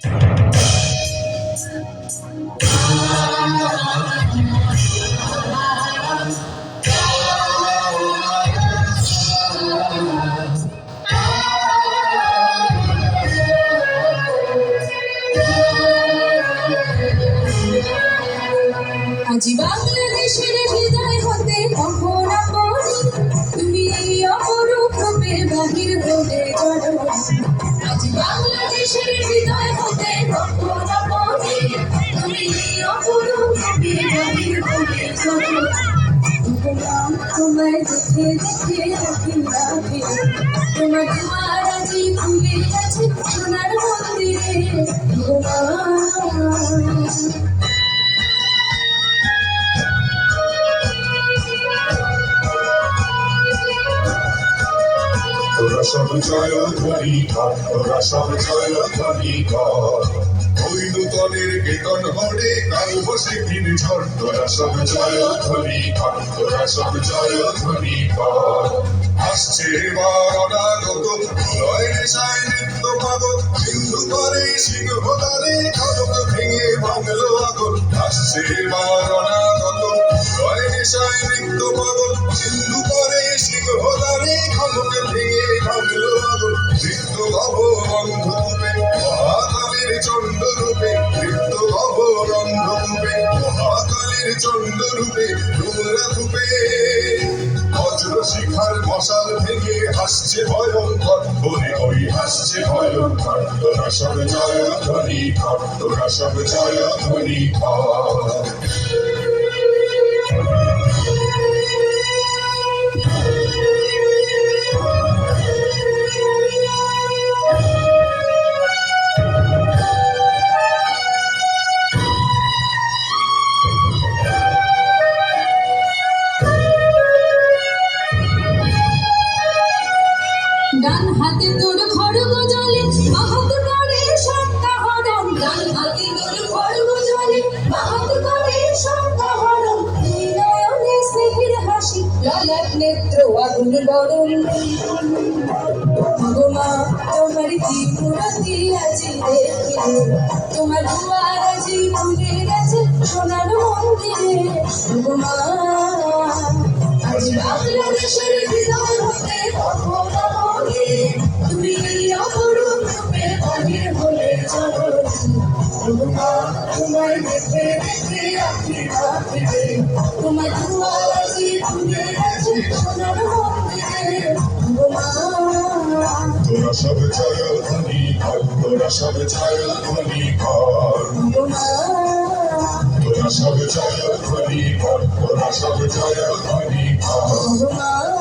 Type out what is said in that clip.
আজি বাংলাদেশের হৃদয় হতে কখন আপনি তুমি অপরূপ রূপে বাহির হতে চলো। আজি বাংলাদেশের হৃদয় হতে কখন আপনি তুমি অপরূপ রূপে বাহির হতে চলো। তোমায় দেখে দেখে রাখি রাখি তোমার তোমার আজি ভুলে গেছে সোনার মন্দিরে তোরা সব জয় ধ্বনি কর, তোরা সব জয় ধ্বনি কর। ওই নূতনের বেতন হরে কাল বসে কিনে ঝড়। তোরা সব জয় ধ্বনি কর, তোরা সব জয় ধ্বনি কর। আসছে এবার অনাগত লয় নেশায় নৃত্য পাগল, সিন্ধু করে সিংহদারে খড়গ ভেঙে ভাঙলো আগল। আসছে এবার অনাগত লয় নেশায় নৃত্য পাগল, সিন্ধু করে সিংহদারে খড়গ ভেঙে ভাঙলো আগল। নৃত্য ভব অন্ধরূপে মহাকালের চণ্ডরূপে, নৃত্য ভব অন্ধরূপে মহাকালের চণ্ডরূপে তোমরা রূপে। বজ্র শিখার মশাল ভেঙে হাসছে ভয়ঙ্কর, বলে ওই হাসছে ভয়ঙ্কর। তোরা সব জয় ধ্বনি কর, তোরা সব জয় ধ্বনি কর। ডান হাতে তোর খড়গ জলে বাহাত করে সপ্তাহরণ, ডান হাতে তোর খড়গ জলে বাহাত করে সপ্তাহরণ। দুই নয়নে স্নেহের হাসি ললাট নেত্র আগুন বরণ। ভগমা তোমার ত্রিপুরাতি আজি দেখিলে, তোমার দুয়ার আজি খুলে গেছে সোনার মন্দিরে। ভগমা আজ বাংলাদেশের হৃদয় হতে কখন তুমি অপরূপ রূপে বাহির হলে চলো। তোমায় দেখে দেখে আঁখি রাখিবে, তোমার দুয়ার আজি খুলে গেছে সোনার মন্দিরে। তোরা সব জয় ধ্বনি কর, তোরা সব জয় ধ্বনি কর। তোরা সব জয় ধ্বনি কর, তোরা সব জয় ধ্বনি কর।